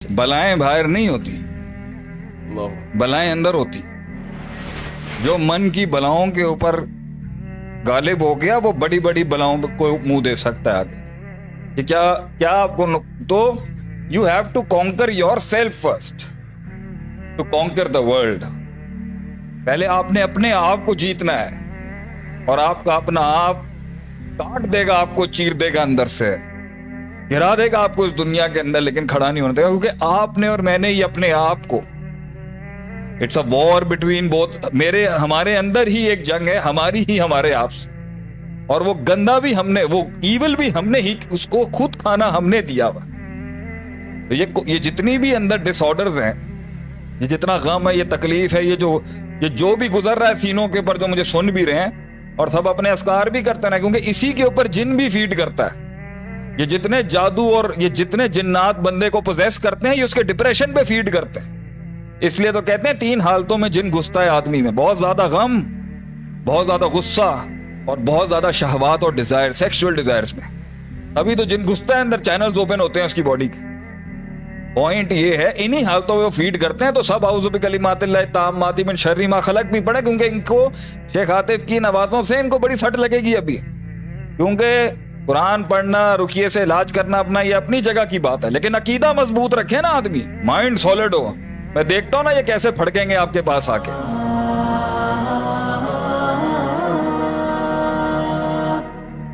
بلائیں باہر نہیں ہوتی، بلائیں اندر ہوتی. جو من کی بلاؤں کے اوپر غالب ہو گیا وہ بڑی بڑی بلاؤں کو منہ دے سکتا ہے آگے. کہ کیا آپ کو تو you have to conquer yourself first to conquer the world. پہلے آپ نے اپنے آپ کو جیتنا ہے، اور آپ کا اپنا آپ کاٹ دے گا، آپ کو چیر دے گا اندر سے، گرا دے گا آپ کو اس دنیا کے اندر، لیکن کھڑا نہیں ہونے دے گا. کیونکہ آپ نے اور میں نے ہی اپنے آپ کو، it's a war between both. ہمارے اندر ہی ایک جنگ ہے، ہماری ہی ہمارے آپ سے. اور وہ گندا بھی ہم نے، وہ ایول بھی ہم نے ہی، اس کو خود کھانا ہم نے دیا ہوا. یہ جتنی بھی اندر ڈس آرڈرز ہیں، یہ جتنا غم ہے، یہ تکلیف ہے، یہ جو بھی گزر رہا ہے سینوں کے اوپر، جو مجھے سن بھی رہے ہیں اور سب اپنے اذکار بھی کرتے ہیں، کیونکہ اسی کے اوپر جن بھی فیڈ کرتا ہے. یہ جتنے جادو اور یہ جتنے جنات بندے کو پوزیس کرتے ہیں، یہ اس کے ڈپریشن پہ فیڈ کرتے ہیں. اس لیے تو کہتے ہیں 3 حالتوں میں جن گھستا ہے آدمی میں: بہت زیادہ غم، بہت زیادہ غصہ، اور بہت زیادہ شہوات اور ڈیزائر، سیکشول ڈیزائرز میں. ابھی تو جن گھستا ہے اندر، چینلز اوپن ہوتے ہیں اس کی باڈی کے. پوائنٹ یہ ہے انہی حالتوں میں وہ فیڈ کرتے ہیں. تو سب اعوذ بکلمات اللہ التامات من شر ما خلق بھی پڑھے، کیونکہ ان کو شیخ عاطف کی نوازوں سے ان کو بڑی سٹ لگے گی ابھی. کیونکہ قرآن پڑھنا، رقیے سے علاج کرنا اپنا، یہ اپنی جگہ کی بات ہے، لیکن عقیدہ مضبوط رکھے نا آدمی، مائنڈ سالڈ ہو. میں دیکھتا ہوں نا یہ کیسے پھڑکیں گے آپ کے پاس آ کے.